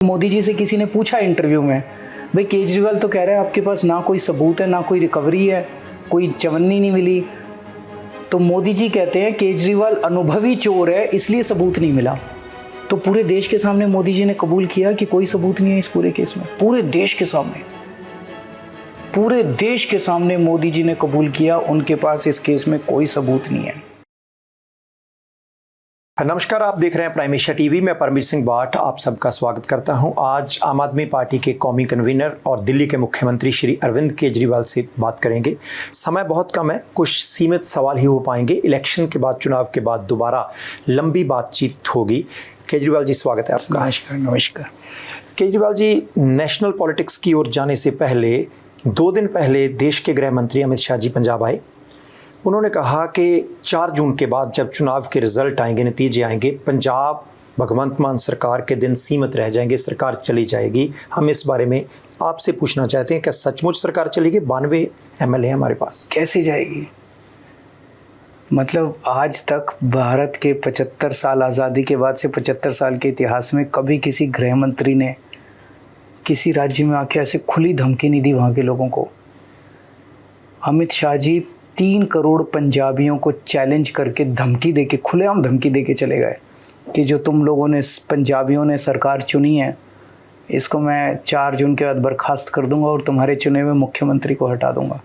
मोदी जी से किसी ने पूछा इंटरव्यू में, भाई केजरीवाल तो कह रहा है आपके पास ना कोई सबूत है, ना कोई रिकवरी है, कोई चवन्नी नहीं मिली। तो मोदी जी कहते हैं केजरीवाल अनुभवी चोर है इसलिए सबूत नहीं मिला। तो पूरे देश के सामने मोदी जी ने कबूल किया कि कोई सबूत नहीं है इस पूरे केस में। पूरे देश के सामने मोदी जी ने कबूल किया उनके पास इस केस में कोई सबूत नहीं है। नमस्कार, आप देख रहे हैं प्राइम एशिया टीवी। मैं परमवीर सिंह बाठ आप सबका स्वागत करता हूं। आज आम आदमी पार्टी के कौमी कन्वीनर और दिल्ली के मुख्यमंत्री श्री अरविंद केजरीवाल से बात करेंगे। समय बहुत कम है, कुछ सीमित सवाल ही हो पाएंगे। इलेक्शन के बाद, चुनाव के बाद दोबारा लंबी बातचीत होगी। केजरीवाल जी, स्वागत है आपका। नमस्कार। केजरीवाल जी, नेशनल पॉलिटिक्स की ओर जाने से पहले 2 दिन पहले देश के गृह मंत्री अमित शाह जी पंजाब आए। उन्होंने कहा कि 4 जून के बाद जब चुनाव के रिजल्ट आएंगे, नतीजे आएंगे, पंजाब भगवंत मान सरकार के दिन सीमित रह जाएंगे, सरकार चली जाएगी। हम इस बारे में आपसे पूछना चाहते हैं, क्या सचमुच सरकार चलेगी? 92 MLA हैं हमारे पास। कैसे जाएगी? मतलब आज तक भारत के 75 साल आज़ादी के बाद से 75 साल के इतिहास में कभी किसी गृह मंत्री ने किसी राज्य में आके ऐसे खुली धमकी नहीं दी वहाँ के लोगों को। अमित शाह जी 3 करोड़ पंजाबियों को चैलेंज करके धमकी देके, खुलेआम धमकी देके चले गए कि जो तुम लोगों ने, पंजाबियों ने सरकार चुनी है, इसको मैं 4 जून के बाद बर्खास्त कर दूंगा और तुम्हारे चुने हुए मुख्यमंत्री को हटा दूंगा।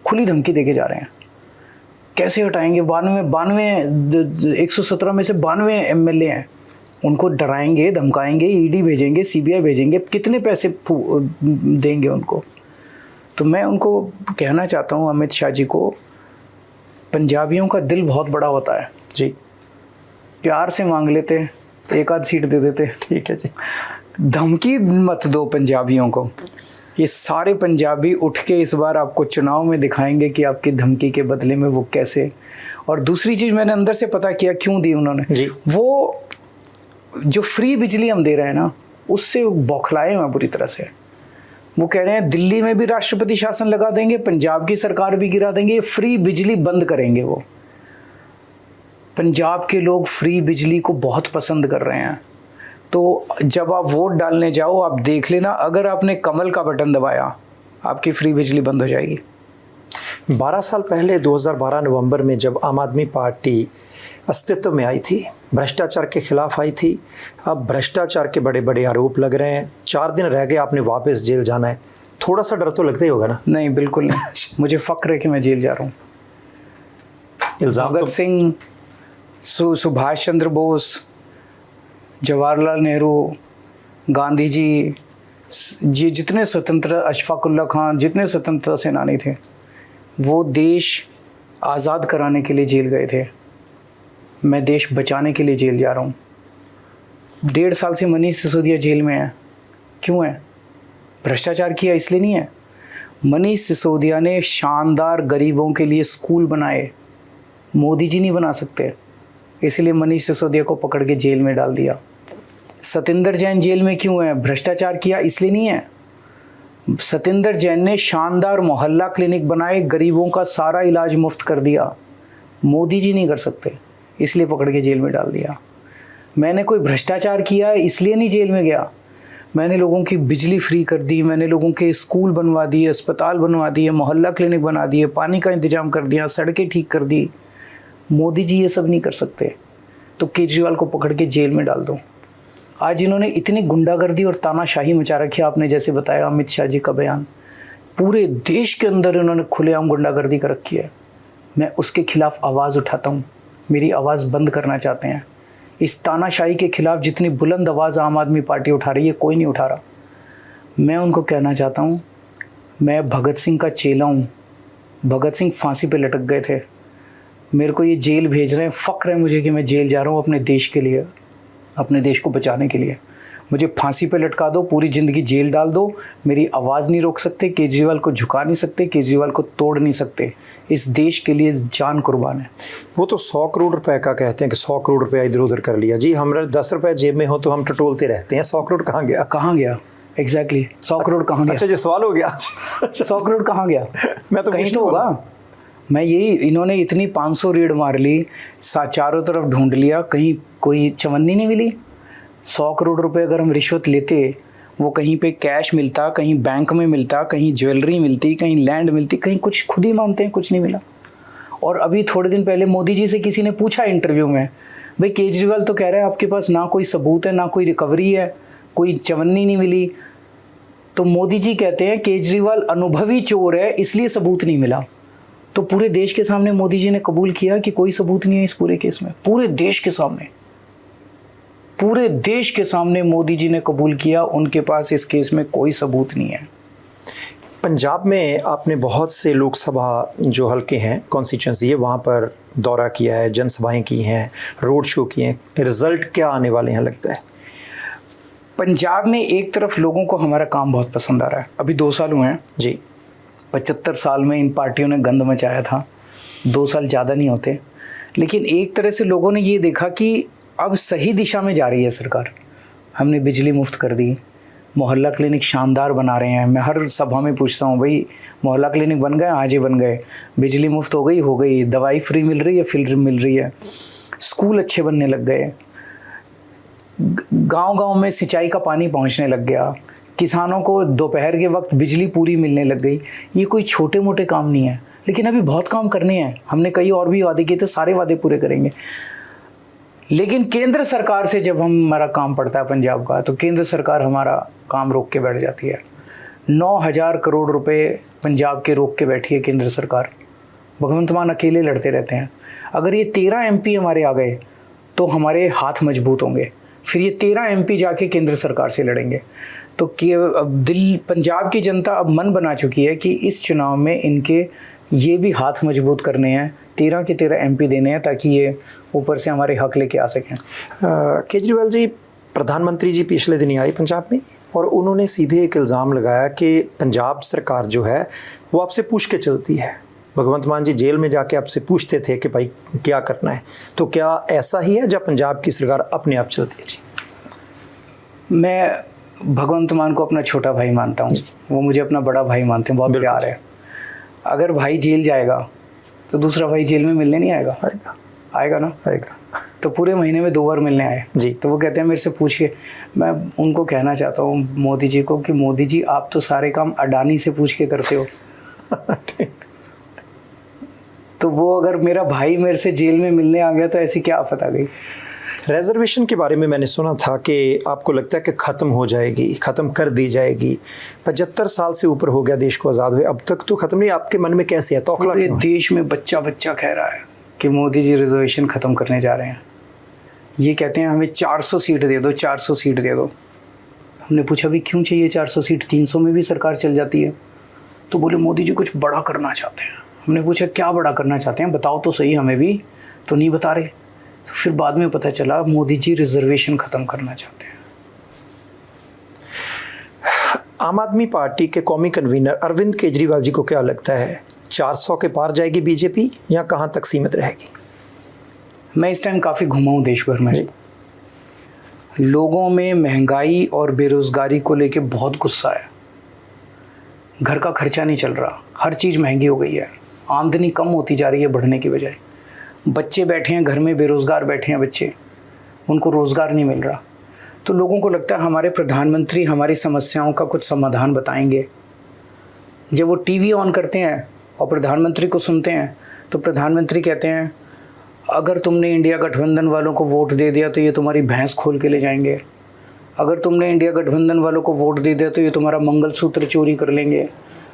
खुली धमकी देके जा रहे हैं। कैसे हटाएंगे? 92 117 में से 92 MLA हैं। उनको डराएंगे, धमकाएंगे, ED भेजेंगे, CBI भेजेंगे, कितने पैसे देंगे उनको? तो मैं उनको कहना चाहता हूँ, अमित शाह जी को, पंजाबियों का दिल बहुत बड़ा होता है जी। प्यार से मांग लेते, 1 आध सीट दे देते। ठीक है जी। धमकी मत दो पंजाबियों को। ये सारे पंजाबी उठ के इस बार आपको चुनाव में दिखाएंगे कि आपकी धमकी के बदले में वो कैसे। और दूसरी चीज़ मैंने अंदर से पता किया क्यों दी उन्होंने जी। वो जो फ्री बिजली हम दे रहे हैं ना, उससे बौखलाए हैं बुरी तरह से। वो कह रहे हैं दिल्ली में भी राष्ट्रपति शासन लगा देंगे, पंजाब की सरकार भी गिरा देंगे, फ्री बिजली बंद करेंगे। वो पंजाब के लोग फ्री बिजली को बहुत पसंद कर रहे हैं। तो जब आप वोट डालने जाओ, आप देख लेना, अगर आपने कमल का बटन दबाया, आपकी फ्री बिजली बंद हो जाएगी। 12 साल पहले 2012 नवंबर में जब आम आदमी पार्टी अस्तित्व में आई थी, भ्रष्टाचार के खिलाफ आई थी। अब भ्रष्टाचार के बड़े बड़े आरोप लग रहे हैं। 4 दिन रह गए, आपने वापस जेल जाना है। थोड़ा सा डर तो लगता ही होगा ना? नहीं, बिल्कुल नहीं। मुझे फ़ख्र है कि मैं जेल जा रहा हूँ। इल्ज़ाम भगत सिंह, सुभाष चंद्र बोस, जवाहरलाल नेहरू, गांधी जी, जितने स्वतंत्र, अशफाक उल्ला खान, जितने स्वतंत्रता सेनानी थे, वो देश आज़ाद कराने के लिए जेल गए थे। मैं देश बचाने के लिए जेल जा रहा हूँ। 1.5 साल से मनीष सिसोदिया जेल में है। क्यों है? भ्रष्टाचार किया इसलिए नहीं है। मनीष सिसोदिया ने शानदार गरीबों के लिए स्कूल बनाए, मोदी जी नहीं बना सकते, इसलिए मनीष सिसोदिया को पकड़ के जेल में डाल दिया। सतेंद्र जैन जेल में क्यों है? भ्रष्टाचार किया इसलिए नहीं है। सतेंद्र जैन ने शानदार मोहल्ला क्लिनिक बनाए, गरीबों का सारा इलाज मुफ्त कर दिया, मोदी जी नहीं कर सकते, इसलिए पकड़ के जेल में डाल दिया। मैंने कोई भ्रष्टाचार किया है इसलिए नहीं जेल में गया। मैंने लोगों की बिजली फ्री कर दी, मैंने लोगों के स्कूल बनवा दिए, अस्पताल बनवा दिए, मोहल्ला क्लिनिक बना दिए, पानी का इंतजाम कर दिया, सड़कें ठीक कर दी। मोदी जी ये सब नहीं कर सकते, तो केजरीवाल को पकड़ के जेल में डाल दो। आज इन्होंने इतनी गुंडागर्दी और तानाशाही मचा रखी है। आपने जैसे बताया अमित शाह जी का बयान, पूरे देश के अंदर इन्होंने खुलेआम गुंडागर्दी कर रखी है। मैं उसके खिलाफ आवाज़ उठाता हूँ। मेरी आवाज़ बंद करना चाहते हैं। इस तानाशाही के खिलाफ जितनी बुलंद आवाज़ आम आदमी पार्टी उठा रही है, कोई नहीं उठा रहा। मैं उनको कहना चाहता हूँ, मैं भगत सिंह का चेला हूँ। भगत सिंह फांसी पे लटक गए थे, मेरे को ये जेल भेज रहे हैं। फ़ख्र है मुझे कि मैं जेल जा रहा हूँ अपने देश के लिए, अपने देश को बचाने के लिए। मुझे फांसी पे लटका दो, पूरी ज़िंदगी जेल डाल दो, मेरी आवाज़ नहीं रोक सकते। केजरीवाल को झुका नहीं सकते, केजरीवाल को तोड़ नहीं सकते। इस देश के लिए जान कुर्बान है। वो तो 100 करोड़ रुपए का कहते हैं कि 100 करोड़ रुपया इधर उधर कर लिया जी। हमारे 10 रुपए जेब में हो तो हम टटोलते रहते हैं। 100 करोड़ कहाँ गया? कहाँ गया? एग्जैक्टली 100 करोड़ कहाँ गया? अच्छा, ये सवाल हो गया। 100 करोड़ कहाँ गया? मैं तो कहीं तो होगा। मैं यही, इन्होंने इतनी 500 रेड मार ली, चारों तरफ ढूंढ लिया, कहीं कोई चवन्नी नहीं मिली। 100 करोड़ रुपए अगर हम रिश्वत लेते, वो कहीं पे कैश मिलता, कहीं बैंक में मिलता, कहीं ज्वेलरी मिलती, कहीं लैंड मिलती, कहीं कुछ खुद ही मानते हैं कुछ नहीं मिला। और अभी थोड़े दिन पहले मोदी जी से किसी ने पूछा इंटरव्यू में, भाई केजरीवाल तो कह रहा है आपके पास ना कोई सबूत है, ना कोई रिकवरी है, कोई चवन्नी नहीं मिली। तो मोदी जी कहते हैं केजरीवाल अनुभवी चोर है इसलिए सबूत नहीं मिला। तो पूरे देश के सामने मोदी जी ने कबूल किया कि कोई सबूत नहीं है इस पूरे केस में। पूरे देश के सामने मोदी जी ने कबूल किया उनके पास इस केस में कोई सबूत नहीं है। पंजाब में आपने बहुत से लोकसभा जो हलके हैं, कॉन्स्टिट्यूंसी है, वहाँ पर दौरा किया है, जनसभाएं की हैं, रोड शो किए हैं। रिजल्ट क्या आने वाले हैं लगता है? पंजाब में एक तरफ लोगों को हमारा काम बहुत पसंद आ रहा है। अभी 2 साल हुए हैं जी। 75 साल में इन पार्टियों ने गंद मचाया था। 2 साल ज़्यादा नहीं होते, लेकिन एक तरह से लोगों ने ये देखा कि अब सही दिशा में जा रही है सरकार। हमने बिजली मुफ्त कर दी, मोहल्ला क्लिनिक शानदार बना रहे हैं। मैं हर सभा में पूछता हूँ, भाई मोहल्ला क्लिनिक बन गए? आज ही बन गए। बिजली मुफ्त हो गई, दवाई फ्री मिल रही है, फ्री मिल रही है। स्कूल अच्छे बनने लग गए, गांव-गांव में सिंचाई का पानी पहुंचने लग गया, किसानों को दोपहर के वक्त बिजली पूरी मिलने लग गई। ये कोई छोटे मोटे काम नहीं है, लेकिन अभी बहुत काम करने हैं। हमने कई और भी वादे किए थे, सारे वादे पूरे करेंगे। लेकिन केंद्र सरकार से जब हमारा काम पड़ता है पंजाब का, तो केंद्र सरकार हमारा काम रोक के बैठ जाती है। 9,000 करोड़ रुपए पंजाब के रोक के बैठी है केंद्र सरकार। भगवंत मान अकेले लड़ते रहते हैं। अगर ये 13 MP हमारे आ गए तो हमारे हाथ मजबूत होंगे। फिर ये 13 MP जाके केंद्र सरकार से लड़ेंगे। तो अब पंजाब की जनता अब मन बना चुकी है कि इस चुनाव में इनके ये भी हाथ मजबूत करने हैं, 13 के 13 MP देने हैं, ताकि ये ऊपर से हमारे हक लेके आ सकें। केजरीवाल जी, प्रधानमंत्री जी पिछले दिन आए पंजाब में और उन्होंने सीधे एक इल्ज़ाम लगाया कि पंजाब सरकार जो है वो आपसे पूछ के चलती है। भगवंत मान जी जेल में जाके आपसे पूछते थे कि भाई क्या करना है। तो क्या ऐसा ही है जब पंजाब की सरकार अपने आप चलती है? जी, मैं भगवंत मान को अपना छोटा भाई मानता हूँ, वो मुझे अपना बड़ा भाई मानते हैं, बहुत प्यार है। अगर भाई जेल जाएगा तो दूसरा भाई जेल में मिलने नहीं आएगा? आएगा ना? आएगा। तो पूरे महीने में 2 बार मिलने आए जी। तो वो कहते हैं मेरे से पूछिए। मैं उनको कहना चाहता हूँ मोदी जी को कि मोदी जी आप तो सारे काम अडानी से पूछ के करते हो। तो वो अगर मेरा भाई मेरे से जेल में मिलने आ गया तो ऐसी क्या आफत आ गई? रिजर्वेशन के बारे में मैंने सुना था कि आपको लगता है कि ख़त्म हो जाएगी, ख़त्म कर दी जाएगी। 75 साल से ऊपर हो गया देश को आज़ाद हुए, अब तक तो ख़त्म नहीं। आपके मन में कैसे है? तौखला पूरे क्यों? देश में बच्चा कह रहा है कि मोदी जी रिजर्वेशन ख़त्म करने जा रहे हैं। ये कहते हैं हमें 400 सीट दे दो, 400 सीट दे दो। हमने पूछा भी क्यों चाहिए 400 सीट? 300 में भी सरकार चल जाती है। तो बोले मोदी जी कुछ बड़ा करना चाहते हैं। हमने पूछा क्या बड़ा करना चाहते हैं, बताओ तो सही हमें भी। तो नहीं बता रहे। तो फिर बाद में पता चला मोदी जी रिजर्वेशन ख़त्म करना चाहते हैं। आम आदमी पार्टी के कौमी कन्वीनर अरविंद केजरीवाल जी को क्या लगता है, 400 के पार जाएगी बीजेपी या कहाँ तक सीमित रहेगी? मैं इस टाइम काफ़ी घूमा हूँ देश भर में। लोगों में महंगाई और बेरोज़गारी को लेके बहुत गुस्सा है। घर का खर्चा नहीं चल रहा, हर चीज़ महंगी हो गई है, आमदनी कम होती जा रही है बढ़ने की बजाय। बच्चे बैठे हैं घर में, बेरोज़गार बैठे हैं बच्चे, उनको रोज़गार नहीं मिल रहा। तो लोगों को लगता है हमारे प्रधानमंत्री हमारी समस्याओं का कुछ समाधान बताएंगे। जब वो टीवी ऑन करते हैं और प्रधानमंत्री को सुनते हैं तो प्रधानमंत्री कहते हैं अगर तुमने इंडिया गठबंधन वालों को वोट दे दिया तो ये तुम्हारी भैंस खोल के ले जाएंगे। अगर तुमने इंडिया गठबंधन वालों को वोट दे दिया तो ये तुम्हारा मंगलसूत्र चोरी कर लेंगे।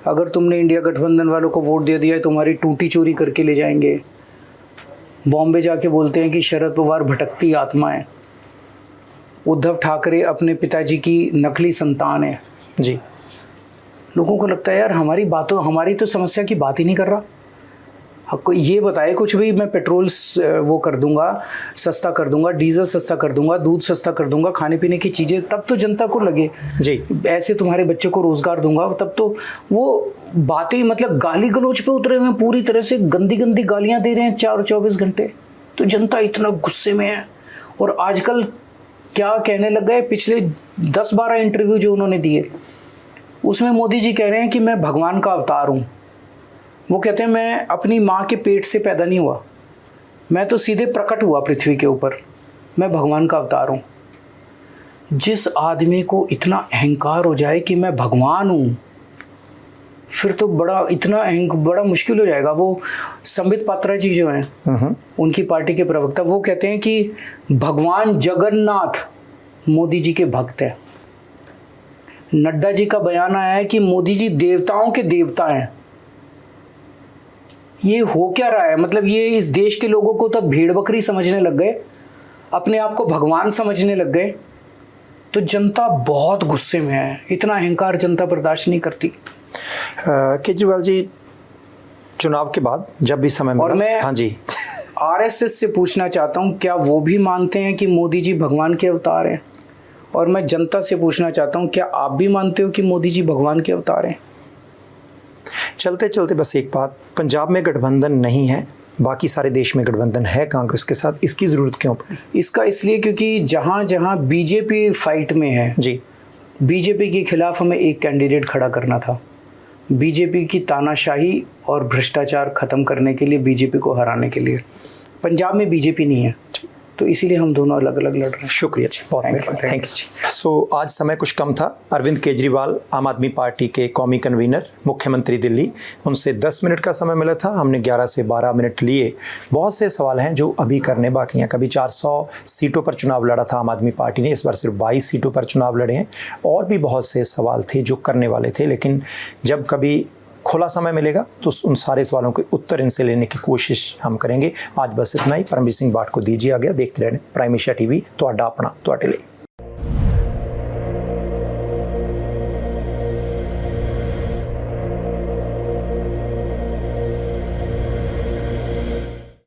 अगर तुमने इंडिया गठबंधन वालों को वोट दे दिया तुम्हारी टूटी चोरी करके ले जाएंगे। बॉम्बे जाके बोलते हैं कि शरद पवार भटकती आत्मा है। उद्धव ठाकरे अपने पिताजी की नकली संतान है। जी, लोगों को लगता है यार हमारी तो समस्या की बात ही नहीं कर रहा। आपको ये बताए कुछ भी, मैं पेट्रोल वो कर दूंगा, सस्ता कर दूंगा, डीजल सस्ता कर दूंगा, दूध सस्ता कर दूंगा, खाने पीने की चीज़ें, तब तो जनता को लगे जी ऐसे तुम्हारे बच्चे को रोज़गार दूंगा, तब तो वो बातें मतलब गाली गलौज पे उतरे हुए, पूरी तरह से गंदी गंदी गालियां दे रहे हैं 24 घंटे। तो जनता इतना गुस्से में है। और आजकल क्या कहने लग गए, पिछले 10-12 इंटरव्यू जो उन्होंने दिए उसमें मोदी जी कह रहे हैं कि मैं भगवान का अवतार हूँ। वो कहते हैं मैं अपनी माँ के पेट से पैदा नहीं हुआ, मैं तो सीधे प्रकट हुआ पृथ्वी के ऊपर, मैं भगवान का अवतार हूँ। जिस आदमी को इतना अहंकार हो जाए कि मैं भगवान हूँ, फिर तो बड़ा मुश्किल हो जाएगा। वो संबित पात्रा जी जो हैं, उनकी पार्टी के प्रवक्ता, वो कहते हैं कि भगवान जगन्नाथ मोदी जी के भक्त है। नड्डा जी का बयान आया है कि मोदी जी देवताओं के देवता हैं। ये हो क्या रहा है? मतलब ये इस देश के लोगों को तब भेड़ बकरी समझने लग गए, अपने आप को भगवान समझने लग गए। तो जनता बहुत गुस्से में है। इतना अहंकार जनता बर्दाश्त नहीं करती। केजरीवाल जी, चुनाव के बाद जब भी समय मिला, और मैं हाँ जी, आरएसएस से पूछना चाहता हूँ, क्या वो भी मानते हैं कि मोदी जी भगवान के अवतार हैं? और मैं जनता से पूछना चाहता हूँ, क्या आप भी मानते हो कि मोदी जी भगवान के अवतार हैं? चलते चलते बस एक बात, पंजाब में गठबंधन नहीं है, बाकी सारे देश में गठबंधन है कांग्रेस के साथ, इसकी ज़रूरत क्यों पड़ी? इसका इसलिए क्योंकि जहाँ जहाँ बीजेपी फाइट में है जी, बीजेपी के खिलाफ हमें एक कैंडिडेट खड़ा करना था। बीजेपी की तानाशाही और भ्रष्टाचार खत्म करने के लिए, बीजेपी को हराने के लिए। पंजाब में बीजेपी नहीं है, तो इसीलिए हम दोनों अलग अलग लड़ रहे हैं। शुक्रिया जी, बहुत थैंक यू जी। सो आज समय कुछ कम था। अरविंद केजरीवाल, आम आदमी पार्टी के कौमी कन्वीनर, मुख्यमंत्री दिल्ली, उनसे 10 मिनट का समय मिला था। हमने 11 से 12 मिनट लिए। बहुत से सवाल हैं जो अभी करने बाकी हैं। कभी 400 सीटों पर चुनाव लड़ा था आम आदमी पार्टी ने, इस बार सिर्फ 22 सीटों पर चुनाव लड़े हैं। और भी बहुत से सवाल थे जो करने वाले थे, लेकिन जब कभी खुला समय मिलेगा तो उन सारे सवालों के उत्तर इनसे लेने की कोशिश हम करेंगे। आज बस इतना ही। परमवीर सिंह बाठ को दीजिए आज्ञा। देखते रहने प्राइम एशिया टीवी, ਤੁਹਾਡਾ ਆਪਣਾ ਤੁਹਾਡੇ ਲਈ।